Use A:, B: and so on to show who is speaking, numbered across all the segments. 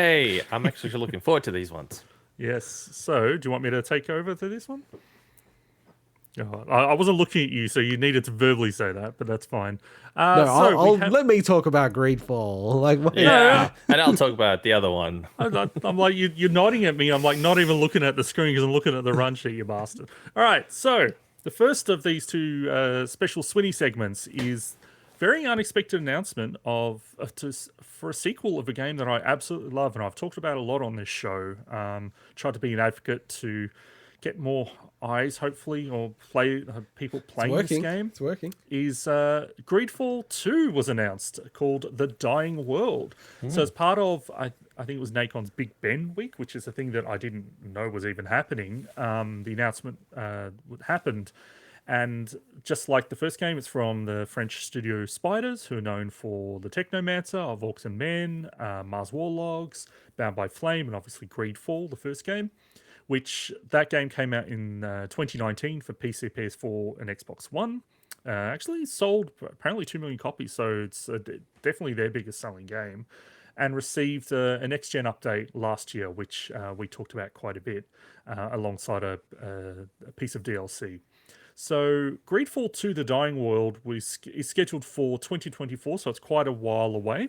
A: Hey, I'm actually looking forward to these ones.
B: Yes. So, do you want me to take over to this one? Oh, I wasn't looking at you, so you needed to verbally say that, but that's fine.
C: No,
B: So we have
C: let me talk about GreedFall. Like,
B: no.
A: Yeah, and I'll talk about the other one.
B: I'm like you're nodding at me. I'm like not even looking at the screen because I'm looking at the run sheet, you bastard. All right. So the first of these two special Swinny segments is very unexpected announcement of for a sequel of a game that I absolutely love, and I've talked about a lot on this show. Tried to be an advocate to get more eyes, hopefully, or play people playing this game.
C: It's working.
B: Is GreedFall 2 was announced, called The Dying World. So as part of, I think it was Nacon's Bigben week, which is a thing that I didn't know was even happening. The announcement happened. And just like the first game, it's from the French studio Spiders, who are known for the Technomancer of Orcs and Men, Mars Warlogs, Bound by Flame, and obviously GreedFall, the first game, which that game came out in 2019 for PC, PS4, and Xbox One. Actually sold apparently 2 million copies, so it's definitely their biggest selling game, and received a next-gen update last year, which we talked about quite a bit, alongside a piece of DLC. So GreedFall 2 The Dying World is scheduled for 2024, so it's quite a while away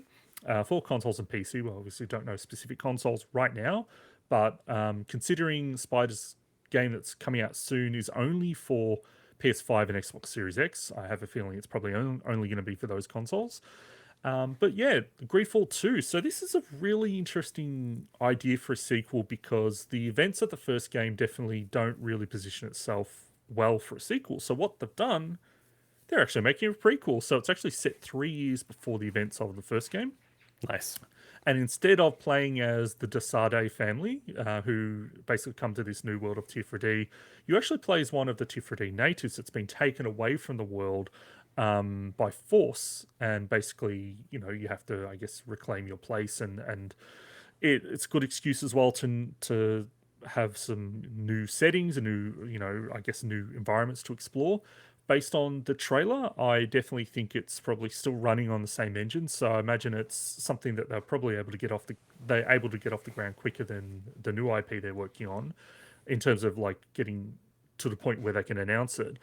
B: for consoles and PC. We obviously don't know specific consoles right now, but considering Spider's game that's coming out soon is only for PS5 and Xbox Series X, I have a feeling it's probably only going to be for those consoles. But yeah, GreedFall 2. So this is a really interesting idea for a sequel because the events of the first game definitely don't really position itself well for a sequel. So what they've done, they're actually making a prequel. So it's actually set 3 years before the events of the first game.
A: Nice.
B: And instead of playing as the Sardet family, who basically come to this new world of Teer Fradee, you actually play as one of the Teer Fradee natives that's been taken away from the world by force. And basically, you have to, I guess, reclaim your place. And it's a good excuse as well to have some new settings and new, I guess, new environments to explore. Based on the trailer, I definitely think it's probably still running on the same engine. So I imagine it's something that they're probably able to get off the ground quicker than the new IP they're working on, in terms of like getting to the point where they can announce it.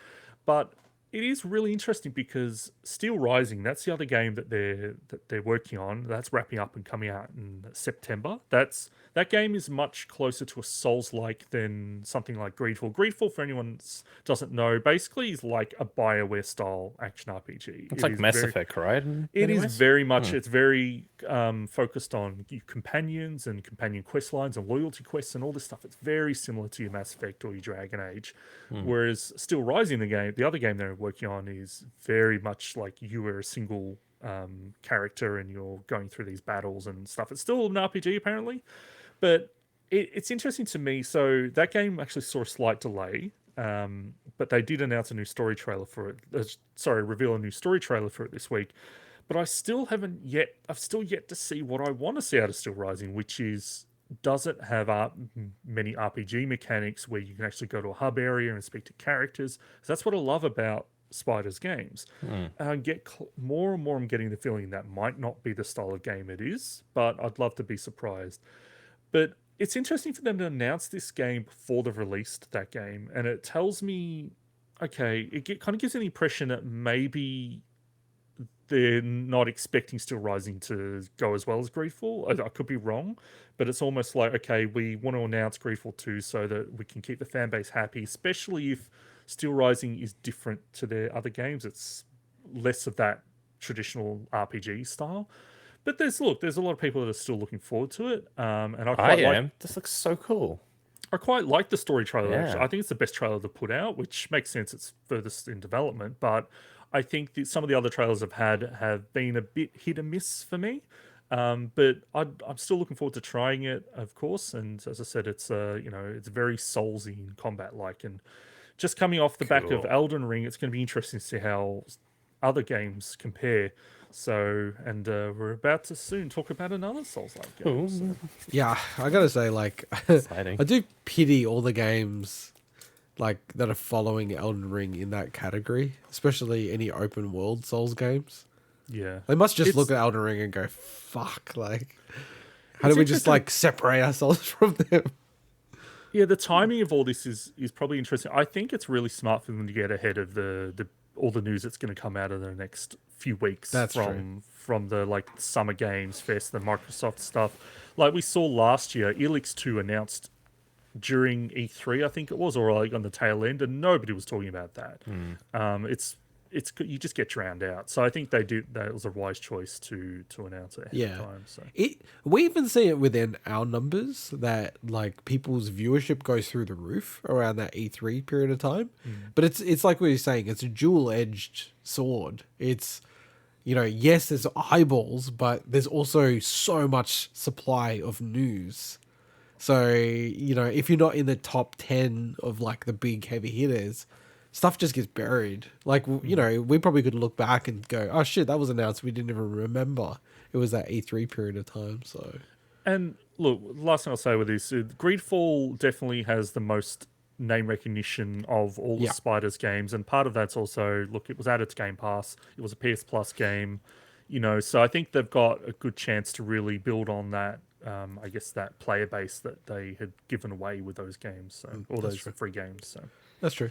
B: But it is really interesting because Steel Rising, that's the other game that they're working on. That's wrapping up and coming out in September. That game is much closer to a Souls-like than something like GreedFall. GreedFall, for anyone doesn't know, basically is like a BioWare style action RPG.
A: It's like Mass Effect, right?
B: It is very much. It's very focused on your companions and companion quest lines and loyalty quests and all this stuff. It's very similar to your Mass Effect or your Dragon Age. Whereas Still Rising, the other game they're working on, is very much like you were a single character and you're going through these battles and stuff. It's still an RPG apparently, but it's interesting to me. So that game actually saw a slight delay. But they did announce a new story trailer for it. Reveal a new story trailer for it this week. But I've still yet to see what I want to see out of Still Rising, which is, does it have many RPG mechanics where you can actually go to a hub area and speak to characters? That's what I love about Spider's games. More and more, I'm getting the feeling that might not be the style of game it is, but I'd love to be surprised. But it's interesting for them to announce this game before they've released that game, and it tells me, okay, kind of gives an impression that maybe they're not expecting Still Rising to go as well as GreedFall. I could be wrong, but it's almost like, okay, we want to announce GreedFall 2 so that we can keep the fan base happy, especially if Still Rising is different to their other games. It's less of that traditional RPG style. But there's a lot of people that are still looking forward to it, and
A: I am. This looks so cool.
B: I quite like the story trailer.
A: Yeah.
B: Actually, I think it's the best trailer to put out, which makes sense. It's furthest in development, but I think that some of the other trailers I've had have been a bit hit and miss for me. But I'm still looking forward to trying it, of course. And as I said, it's it's very Soulsy and combat like, and just coming off the back of Elden Ring, it's going to be interesting to see how other games compare. So, and we're about to soon talk about another Souls-like game. So.
C: Yeah, I gotta say, like, I do pity all the games like that are following Elden Ring in that category, especially any open world Souls games.
B: Yeah,
C: They must just look at Elden Ring and go, "Fuck!" Like, How do we just like separate ourselves from them?
B: Yeah, the timing of all this is probably interesting. I think it's really smart for them to get ahead of the all the news that's going to come out in the next few weeks.
C: That's
B: from the like Summer Games Fest, the Microsoft stuff. Like we saw last year, Elix 2 announced during E3, I think it was, or like on the tail end, and nobody was talking about that. It's you just get drowned out. So I think that was a wise choice to announce it ahead of time. So
C: we even see it within our numbers that like people's viewership goes through the roof around that E3 period of time. But it's like what you're saying, it's a dual-edged sword. It's, you know, yes, there's eyeballs, but there's also so much supply of news. So, you know, if you're not in the top 10 of like the big heavy hitters, stuff just gets buried. Like, you know, we probably could look back and go, oh shit, that was announced. We didn't even remember. It was that E3 period of time. So,
B: and look, last thing I'll say with this, GreedFall definitely has the most name recognition of all the Spiders games. And part of that's also, look, it was added to Game Pass. It was a PS Plus game, you know, so I think they've got a good chance to really build on that. I guess that player base that they had given away with those games, so all those free games. So
C: that's true.